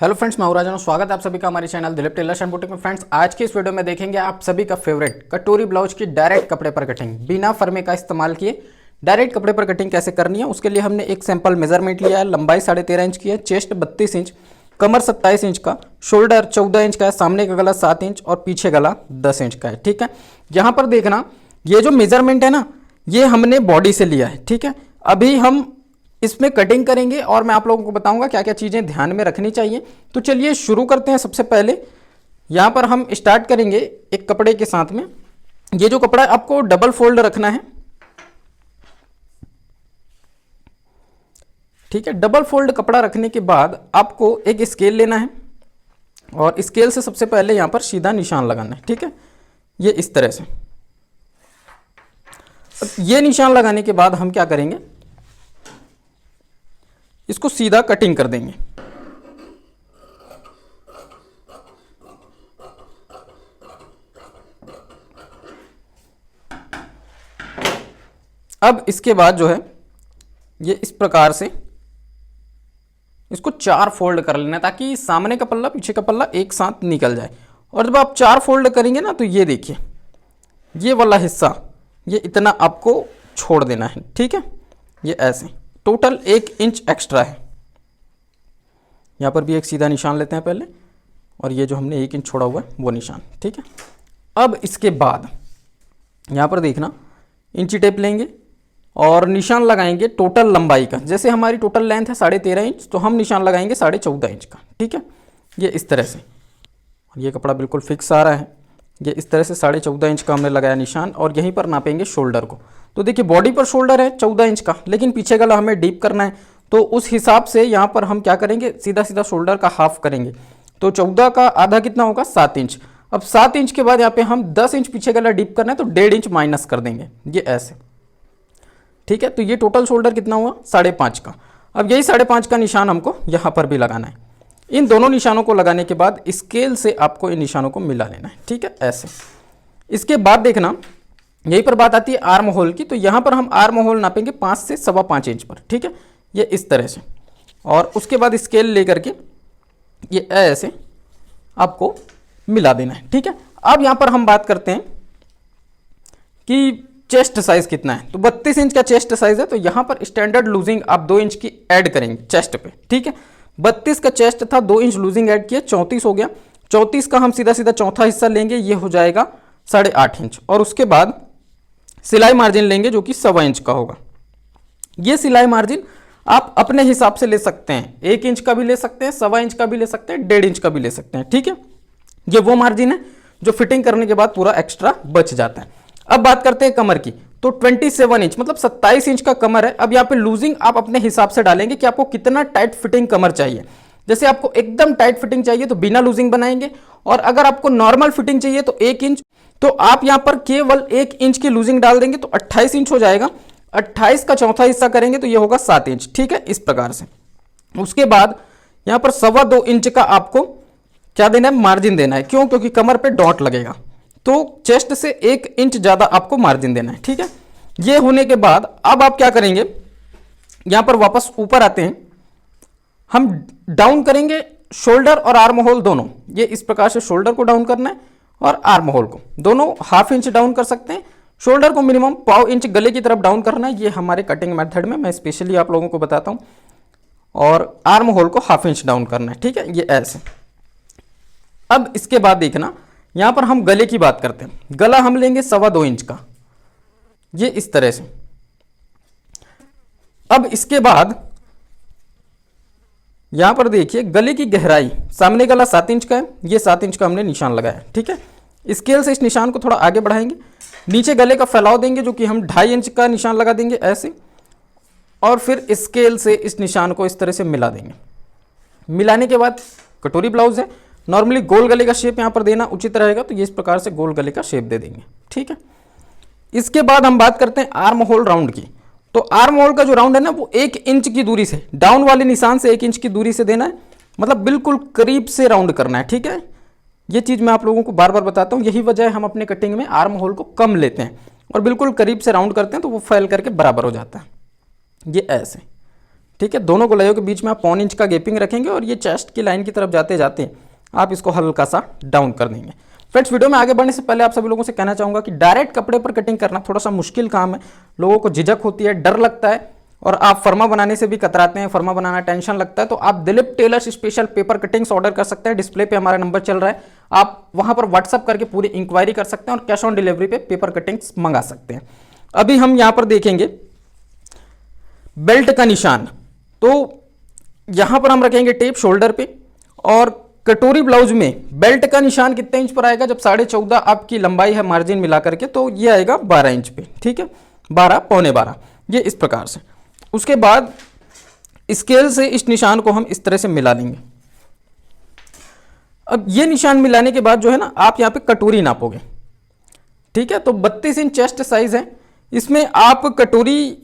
Hello friends, मैं राजन, स्वागत है आप सभी का हमारे channel Dilip tailors and boutique में। फ्रेंड्स, आज की इस वीडियो में देखेंगे आप सभी का फेवरेट कटोरी ब्लाउज की डायरेक्ट कपड़े पर कटिंग, बिना फर्मे का इस्तेमाल किए डायरेक्ट कपड़े पर कटिंग कैसे करनी है। उसके लिए हमने एक सैंपल मेजरमेंट लिया है। लंबाई 13.5 इंच की है, चेस्ट 32 इंच, कमर 27 इंच का, शोल्डर 14 इंच का है, सामने का गला 7 इंच और पीछे गला 10 इंच का है। ठीक है, यहाँ पर देखना ये जो मेजरमेंट है ना, ये हमने बॉडी से लिया है। ठीक है, अभी हम इसमें कटिंग करेंगे और मैं आप लोगों को बताऊंगा क्या क्या चीज़ें ध्यान में रखनी चाहिए। तो चलिए शुरू करते हैं। सबसे पहले यहाँ पर हम स्टार्ट करेंगे एक कपड़े के साथ में। ये जो कपड़ा है आपको डबल फोल्ड रखना है। ठीक है, डबल फोल्ड कपड़ा रखने के बाद आपको एक स्केल लेना है और स्केल से सबसे पहले यहाँ पर सीधा निशान लगाना है। ठीक है, ये इस तरह से। ये निशान लगाने के बाद हम क्या करेंगे, इसको सीधा कटिंग कर देंगे। अब इसके बाद जो है ये इस प्रकार से इसको 4 फोल्ड कर लेना ताकि सामने का पल्ला पीछे का पल्ला एक साथ निकल जाए। और जब आप 4 फोल्ड करेंगे ना, तो ये देखिए ये वाला हिस्सा ये इतना आपको छोड़ देना है। ठीक है, ये ऐसे टोटल 1 इंच एक्स्ट्रा है। यहाँ पर भी एक सीधा निशान लेते हैं पहले, और ये जो हमने 1 इंच छोड़ा हुआ है वो निशान। ठीक है, अब इसके बाद यहाँ पर देखना इंची टेप लेंगे और निशान लगाएंगे टोटल लंबाई का। जैसे हमारी टोटल लेंथ है 13.5 इंच, तो हम निशान लगाएंगे 14.5 इंच का। ठीक है, ये इस तरह से। ये कपड़ा बिल्कुल फिक्स आ रहा है। ये इस तरह से 14.5 इंच का हमने लगाया निशान, और यहीं पर नापेंगे शोल्डर को। तो देखिए बॉडी पर शोल्डर है 14 इंच का, लेकिन पीछे गला हमें डीप करना है, तो उस हिसाब से यहाँ पर हम क्या करेंगे, सीधा सीधा शोल्डर का हाफ करेंगे। तो 14 का आधा कितना होगा, 7 इंच। अब 7 इंच के बाद यहाँ पे हम 10 इंच पीछे गला डीप करना है, तो 1.5 इंच माइनस कर देंगे, ये ऐसे। ठीक है, तो ये टोटल शोल्डर कितना हुआ, 5.5 का। अब यही 5.5 का निशान हमको यहाँ पर भी लगाना है। इन दोनों निशानों को लगाने के बाद स्केल से आपको इन निशानों को मिला लेना है। ठीक है, ऐसे। इसके बाद देखना यहीं पर बात आती है आर्म होल की। तो यहाँ पर हम आर्म होल नापेंगे 5 से 5.25 इंच पर। ठीक है, ये इस तरह से। और उसके बाद स्केल लेकर के ये ऐसे आपको मिला देना है। ठीक है, अब यहाँ पर हम बात करते हैं कि चेस्ट साइज कितना है। तो 32 इंच का चेस्ट साइज है, तो यहाँ पर स्टैंडर्ड लूजिंग आप 2 इंच की ऐड करेंगे चेस्ट पे। ठीक है, 32 का चेस्ट था, 2 इंच लूजिंग ऐड किया, 34 हो गया। 34 का हम सीधा सीधा चौथा हिस्सा लेंगे, ये हो जाएगा 8.5 इंच। और उसके बाद सिलाई मार्जिन लेंगे जो कि 1.25 इंच का होगा। ये सिलाई मार्जिन आप अपने हिसाब से ले सकते हैं, 1 इंच का भी ले सकते हैं, 1.25 इंच का भी ले सकते हैं, 1.5 इंच का भी ले सकते हैं। ठीक है, ये वो मार्जिन है जो फिटिंग करने के बाद पूरा एक्स्ट्रा बच जाता है। अब बात करते हैं कमर की। तो 27 इंच मतलब 27 इंच का कमर है। अब यहाँ पे लूजिंग आप अपने हिसाब से डालेंगे कि आपको कितना टाइट फिटिंग कमर चाहिए। जैसे आपको एकदम टाइट फिटिंग चाहिए तो बिना लूजिंग बनाएंगे, और अगर आपको नॉर्मल फिटिंग चाहिए तो 1 इंच, तो आप यहाँ पर केवल 1 इंच की लूजिंग डाल देंगे तो 28 इंच हो जाएगा। 28 का चौथा हिस्सा करेंगे तो ये होगा 7 इंच। ठीक है, इस प्रकार से। उसके बाद यहाँ पर 2.25 इंच का आपको क्या देना है, मार्जिन देना है। क्यों, क्योंकि कमर पे डॉट लगेगा, तो चेस्ट से 1 इंच ज्यादा आपको मार्जिन देना है। ठीक है, ये होने के बाद अब आप क्या करेंगे, यहां पर वापस ऊपर आते हैं, हम डाउन करेंगे शोल्डर और आर्म होल दोनों। ये इस प्रकार से शोल्डर को डाउन करना है और आर्म होल को दोनों 1/2 इंच डाउन कर सकते हैं। शोल्डर को मिनिमम 1/4 इंच गले की तरफ डाउन करना है। ये हमारे कटिंग मेथड में मैं स्पेशली आप लोगों को बताता हूं। और आर्म होल को 1/2 इंच डाउन करना है। ठीक है, ये ऐसे। अब इसके बाद देखना यहां पर हम गले की बात करते हैं। गला हम लेंगे 2.25 इंच का, ये इस तरह से। अब इसके बाद यहां पर देखिए गले की गहराई, सामने गला 7 इंच का है, ये 7 इंच का हमने निशान लगाया। ठीक है, स्केल से इस निशान को थोड़ा आगे बढ़ाएंगे, नीचे गले का फैलाव देंगे जो कि हम 2.5 इंच का निशान लगा देंगे ऐसे, और फिर स्केल से इस निशान को इस तरह से मिला देंगे। मिलाने के बाद कटोरी ब्लाउज है, नॉर्मली गोल गले का शेप यहाँ पर देना उचित रहेगा, तो ये इस प्रकार से गोल गले का शेप दे देंगे। ठीक है, इसके बाद हम बात करते हैं आर्म होल राउंड की। तो आर्म होल का जो राउंड है ना, वो 1 इंच की दूरी से, डाउन वाले निशान से 1 इंच की दूरी से देना है, मतलब बिल्कुल करीब से राउंड करना है। ठीक है, ये चीज मैं आप लोगों को बार बार बताता हूँ, यही वजह है हम अपने कटिंग में आर्म होल को कम लेते हैं और बिल्कुल करीब से राउंड करते हैं, तो वो फैल करके बराबर हो जाता है, ये ऐसे। ठीक है। दोनों गोलाइयों के बीच में आप 1 इंच का गैपिंग रखेंगे और ये चेस्ट की लाइन की तरफ जाते जाते आप इसको हल्का सा डाउन कर देंगे। फ्रेंड्स, वीडियो में आगे बढ़ने से पहले आप सभी लोगों से कहना चाहूँगा कि डायरेक्ट कपड़े पर कटिंग करना थोड़ा सा मुश्किल काम है। लोगों को झिझक होती है, डर लगता है और आप फर्मा बनाने से भी कतराते हैं, फर्मा बनाना टेंशन लगता है। तो आप Dilip tailors special paper cuttings order कर सकते हैं। डिस्प्ले पे हमारा नंबर चल रहा है, आप वहां पर व्हाट्सअप करके पूरी इंक्वायरी कर सकते हैं और कैश ऑन डिलीवरी पे पेपर कटिंग्स मंगा सकते हैं। अभी हम यहां पर देखेंगे बेल्ट का निशान। तो यहां पर हम रखेंगे टेप शोल्डर पे और कटोरी ब्लाउज में बेल्ट का निशान कितने इंच पर आएगा, जब 14.5 आपकी लंबाई है मार्जिन मिला करके, तो ये आएगा 12 इंच पे। ठीक है, 12 पौने 12, ये इस प्रकार से। उसके बाद स्केल से इस निशान को हम इस तरह से मिला लेंगे। अब ये निशान मिलाने के बाद जो है ना, आप यहाँ पे कटोरी नापोगे। ठीक है, तो 32 इंच चेस्ट साइज है। इसमें आप कटोरी,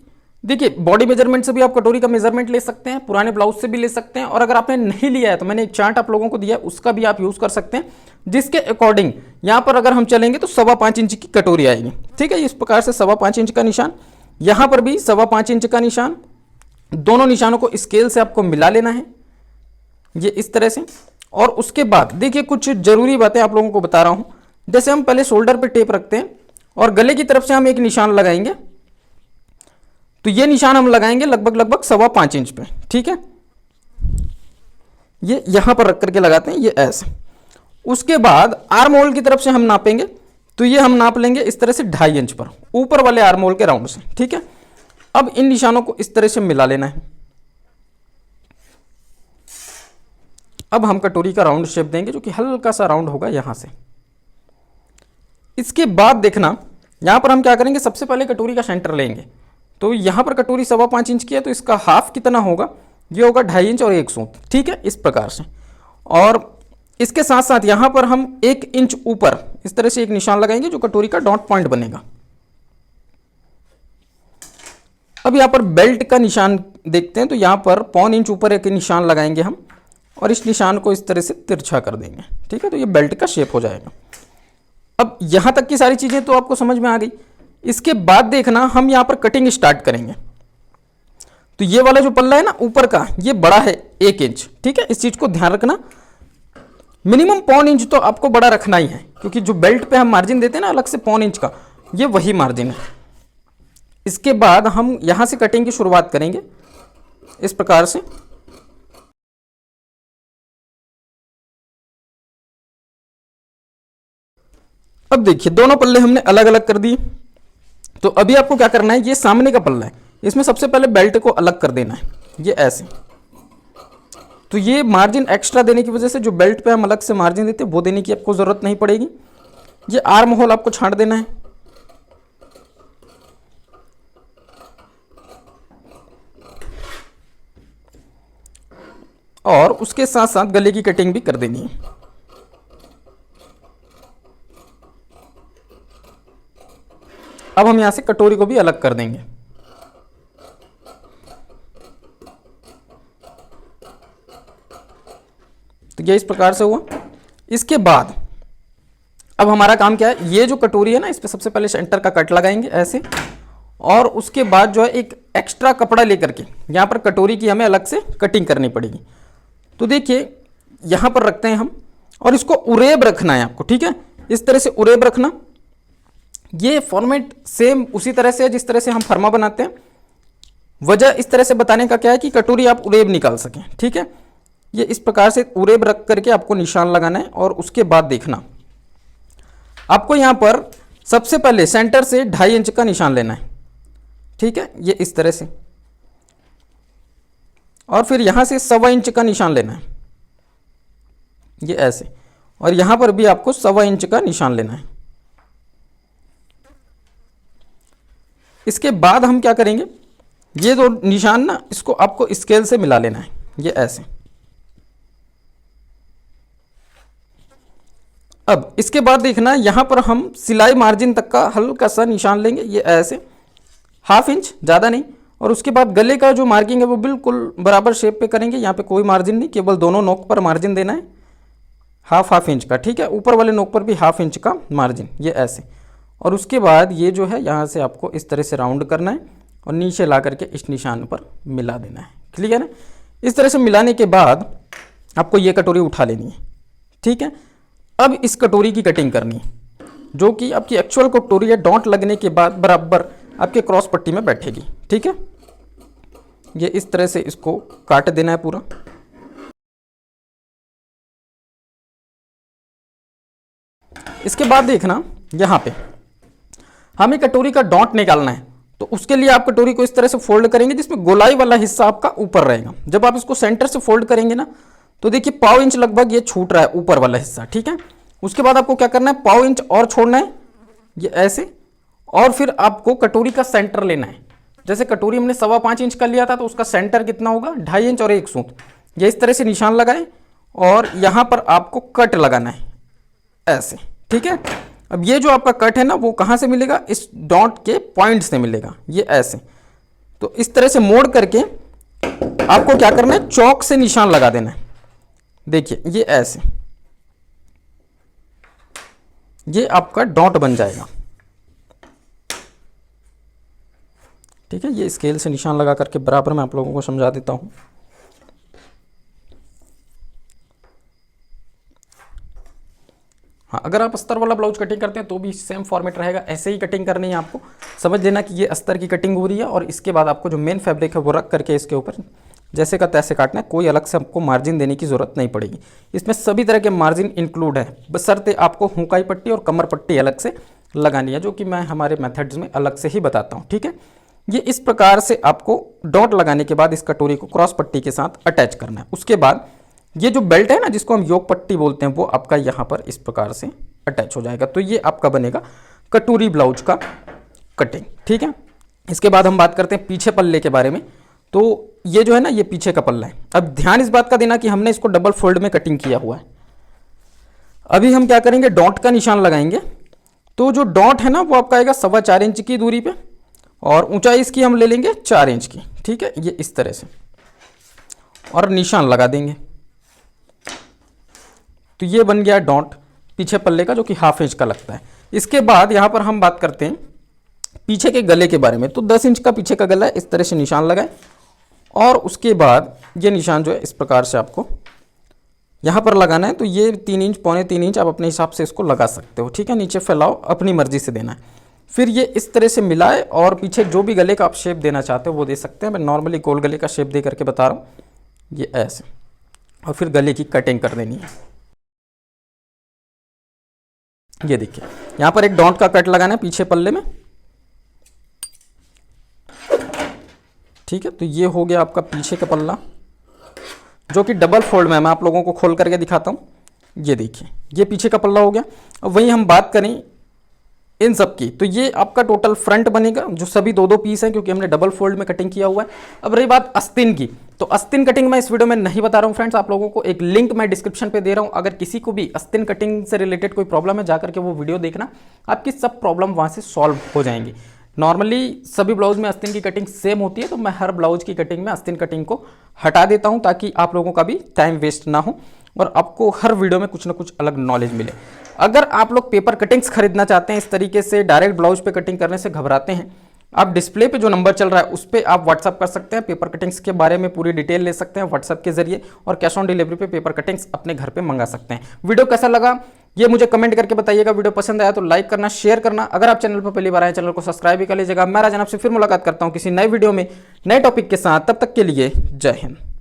देखिए बॉडी मेजरमेंट से भी आप कटोरी का मेजरमेंट ले सकते हैं, पुराने ब्लाउज से भी ले सकते हैं, और अगर आपने नहीं लिया है तो मैंने एक चार्ट आप लोगों को दिया है, उसका भी आप यूज कर सकते हैं, जिसके अकॉर्डिंग यहाँ पर अगर हम चलेंगे तो 5.25 इंच की कटोरी आएगी। ठीक है, इस प्रकार से 5.25 इंच का निशान, यहाँ पर भी 5.25 इंच का निशान। दोनों निशानों को स्केल से आपको मिला लेना है, ये इस तरह से। और उसके बाद देखिए कुछ जरूरी बातें आप लोगों को बता रहा हूं। जैसे हम पहले शोल्डर पे टेप रखते हैं और गले की तरफ से हम एक निशान लगाएंगे, तो ये निशान हम लगाएंगे लगभग 5.25 इंच पे। ठीक है, ये यहां पर रख करके लगाते हैं, ये ऐसे। उसके बाद आर्म होल की तरफ से हम नापेंगे, तो ये हम नाप लेंगे इस तरह से 2.5 इंच पर, ऊपर वाले आर्म होल के राउंड से। ठीक है, अब इन निशानों को इस तरह से मिला लेना है। अब हम कटोरी का राउंड शेप देंगे, जो कि हल्का सा राउंड होगा यहां से। इसके बाद देखना, यहां पर हम क्या करेंगे, सबसे पहले कटोरी का सेंटर लेंगे। तो यहां पर कटोरी 5.25 इंच की है, तो इसका हाफ कितना होगा, ये होगा 2.5 इंच और 1 सूत। ठीक है, इस प्रकार से। और इसके साथ साथ यहां पर हम 1 इंच ऊपर इस तरह से एक निशान लगाएंगे, जो कटोरी का डॉट पॉइंट बनेगा। अब यहां पर बेल्ट का निशान देखते हैं, तो यहां पर 1.25 इंच ऊपर एक निशान लगाएंगे हम, और इस निशान को इस तरह से तिरछा कर देंगे। ठीक है, तो ये बेल्ट का शेप हो जाएगा। अब यहां तक की सारी चीजें तो आपको समझ में आ गई। इसके बाद देखना, हम यहां पर कटिंग स्टार्ट करेंगे। तो ये वाला जो पल्ला है ना ऊपर का, ये बड़ा है 1 इंच। ठीक है, इस चीज को ध्यान रखना, मिनिमम 1.25 इंच तो आपको बड़ा रखना ही है, क्योंकि जो बेल्ट पे हम मार्जिन देते हैं ना अलग से 1.25 इंच का, ये वही मार्जिन है। इसके बाद हम यहां से कटिंग की शुरुआत करेंगे इस प्रकार से। अब देखिए दोनों पल्ले हमने अलग अलग कर दिए। तो अभी आपको क्या करना है, ये सामने का पल्ला है, इसमें सबसे पहले बेल्ट को अलग कर देना है, ये ऐसे। तो ये मार्जिन एक्स्ट्रा देने की वजह से जो बेल्ट पे हम अलग से मार्जिन देते हैं वो देने की आपको जरूरत नहीं पड़ेगी। ये आर्म होल आपको छांट देना है। और उसके साथ साथ गले की कटिंग भी कर देनी है। अब हम यहां से कटोरी को भी अलग कर देंगे। तो ये इस प्रकार से हुआ। इसके बाद अब हमारा काम क्या है, ये जो कटोरी है ना, इस पे सबसे पहले सेंटर का कट लगाएंगे ऐसे, और उसके बाद जो है एक एक्स्ट्रा कपड़ा लेकर के यहां पर कटोरी की हमें अलग से कटिंग करनी पड़ेगी। तो देखिए यहां पर रखते हैं हम, और इसको उरेब रखना है आपको। ठीक है, इस तरह से उरेब रखना। ये फॉर्मेट सेम उसी तरह से है जिस तरह से हम फर्मा बनाते हैं। वजह इस तरह से बताने का क्या है कि कटोरी आप उरेब निकाल सकें। ठीक है, ये इस प्रकार से उरेब रख करके आपको निशान लगाना है। और उसके बाद देखना, आपको यहां पर सबसे पहले सेंटर से 2.5 इंच का निशान लेना है। ठीक है, ये इस तरह से। और फिर यहां से 1.25 इंच का निशान लेना है, ये ऐसे। और यहां पर भी आपको 1.25 इंच का निशान लेना है। इसके बाद हम क्या करेंगे, ये दो निशान ना, इसको आपको स्केल से मिला लेना है, ये ऐसे। अब इसके बाद देखना, यहां पर हम सिलाई मार्जिन तक का हल्का सा निशान लेंगे, ये ऐसे 1/2 इंच, ज़्यादा नहीं। और उसके बाद गले का जो मार्किंग है वो बिल्कुल बराबर शेप पे करेंगे। यहाँ पे कोई मार्जिन नहीं, केवल दोनों नोक पर मार्जिन देना है 1/2 इंच का। ठीक है, ऊपर वाले नोक पर भी 1/2 इंच का मार्जिन, ये ऐसे। और उसके बाद ये जो है यहाँ से आपको इस तरह से राउंड करना है और नीचे ला करके इस निशान पर मिला देना है। क्लियर है। इस तरह से मिलाने के बाद आपको ये कटोरी उठा लेनी है, ठीक है। अब इस कटोरी की कटिंग करनी है, जो कि आपकी एक्चुअल कटोरी है, डॉट लगने के बाद बराबर आपके क्रॉस पट्टी में बैठेगी, ठीक है। ये इस तरह से इसको काट देना है पूरा। इसके बाद देखना यहाँ पे हमें कटोरी का डॉट निकालना है, तो उसके लिए आप कटोरी को इस तरह से फोल्ड करेंगे जिसमें गोलाई वाला हिस्सा आपका ऊपर रहेगा। जब आप इसको सेंटर से फोल्ड करेंगे ना, तो देखिए पाव इंच लगभग ये छूट रहा है ऊपर वाला हिस्सा, ठीक है। उसके बाद आपको क्या करना है, पाव इंच और छोड़ना है, ये ऐसे, और फिर आपको कटोरी का सेंटर लेना है। जैसे कटोरी हमने 5.25 इंच का लिया था, तो उसका सेंटर कितना होगा, 2.5 इंच और 1 सूत। ये इस तरह से निशान लगाए और यहां पर आपको कट लगाना है ऐसे, ठीक है। अब ये जो आपका कट है ना, वो कहां से मिलेगा, इस डॉट के पॉइंट से मिलेगा, ये ऐसे। तो इस तरह से मोड़ करके आपको क्या करना है, चौक से निशान लगा देना है। देखिए ये ऐसे, ये आपका डॉट बन जाएगा, ठीक है। ये स्केल से निशान लगा करके बराबर मैं आप लोगों को समझा देता हूं। हाँ, अगर आप अस्तर वाला ब्लाउज कटिंग करते हैं तो भी सेम फॉर्मेट रहेगा, ऐसे ही कटिंग करनी है आपको। समझ लेना कि ये अस्तर की कटिंग हो रही है, और इसके बाद आपको जो मेन फैब्रिक है वो रख करके इसके ऊपर जैसे का तैसे काटना है। कोई अलग से आपको मार्जिन देने की जरूरत नहीं पड़ेगी, इसमें सभी तरह के मार्जिन इंक्लूड है, बशर्ते आपको हुकाई पट्टी और कमर पट्टी अलग से लगानी है, जो कि मैं हमारे मेथड्स में अलग से ही बताता हूँ, ठीक है। ये इस प्रकार से आपको डॉट लगाने के बाद इस कटोरी को क्रॉस पट्टी के साथ अटैच करना है। उसके बाद ये जो बेल्ट है ना, जिसको हम योग पट्टी बोलते हैं, वो आपका यहाँ पर इस प्रकार से अटैच हो जाएगा। तो ये आपका बनेगा कटोरी ब्लाउज का कटिंग, ठीक है। इसके बाद हम बात करते हैं पीछे पल्ले के बारे में। तो ये जो है ना, ये पीछे का पल्ला है। अब ध्यान इस बात का देना कि हमने इसको डबल फोल्ड में कटिंग किया हुआ है। अभी हम क्या करेंगे, डॉट का निशान लगाएंगे। तो जो डॉट है ना, वो आपका आएगा 4.25 इंच की दूरी पे, और ऊंचाई इसकी हम ले लेंगे 4 इंच की, ठीक है। ये इस तरह से, और निशान लगा देंगे। तो ये बन गया डॉट पीछे पल्ले का, जो कि 1/2 इंच का लगता है। इसके बाद यहां पर हम बात करते हैं पीछे के गले के बारे में। तो 10 इंच का पीछे का गला है, इस तरह से निशान लगाए, और उसके बाद ये निशान जो है इस प्रकार से आपको यहाँ पर लगाना है। तो ये 3 इंच, 2.25 इंच आप अपने हिसाब से इसको लगा सकते हो, ठीक है। नीचे फैलाओ, अपनी मर्जी से देना है। फिर ये इस तरह से मिलाए, और पीछे जो भी गले का आप शेप देना चाहते हो वो दे सकते हैं। मैं नॉर्मली गोल गले का शेप दे करके बता रहा हूँ, ये ऐसे, और फिर गले की कटिंग कर देनी है। ये देखिए यहाँ पर एक डॉट का कट लगाना है पीछे पल्ले में, ठीक है। तो ये हो गया आपका पीछे का पल्ला, जो कि डबल फोल्ड में है। मैं आप लोगों को खोल करके दिखाता हूँ। ये देखिए, ये पीछे का पल्ला हो गया। अब वहीं हम बात करें इन सब की, तो ये आपका टोटल फ्रंट बनेगा, जो सभी 2-2 पीस हैं, क्योंकि हमने डबल फोल्ड में कटिंग किया हुआ है। अब रही बात आस्तीन की, तो आस्तीन कटिंग मैं इस वीडियो में नहीं बता रहा हूँ फ्रेंड्स। आप लोगों को एक लिंक मैं डिस्क्रिप्शन पे दे रहा हूँ। अगर किसी को भी आस्तीन कटिंग से रिलेटेड कोई प्रॉब्लम है, जाकर के वो वीडियो देखना, आपकी सब प्रॉब्लम वहाँ से सॉल्व हो जाएंगी। नॉर्मली सभी ब्लाउज में आस्तीन की कटिंग सेम होती है, तो मैं हर ब्लाउज की कटिंग में आस्तीन कटिंग को हटा देता हूं, ताकि आप लोगों का भी टाइम वेस्ट ना हो और आपको हर वीडियो में कुछ ना कुछ अलग नॉलेज मिले। अगर आप लोग पेपर कटिंग्स खरीदना चाहते हैं, इस तरीके से डायरेक्ट ब्लाउज पे कटिंग करने से घबराते हैं, आप डिस्प्ले पे जो नंबर चल रहा है उस पर आप व्हाट्सअप कर सकते हैं। पेपर कटिंग्स के बारे में पूरी डिटेल ले सकते हैं व्हाट्सअप के जरिए, और कैश ऑन डिलीवरी पे पेपर कटिंग्स अपने घर पे मंगा सकते हैं। वीडियो कैसा लगा ये मुझे कमेंट करके बताइएगा। वीडियो पसंद आया तो लाइक करना, शेयर करना। अगर आप चैनल पर पहली बार आए, चैनल को सब्सक्राइब भी कर लीजिएगा। मैं राजन आपसे फिर मुलाकात करता हूँ किसी नए वीडियो में नए टॉपिक के साथ। तब तक के लिए जय हिंद।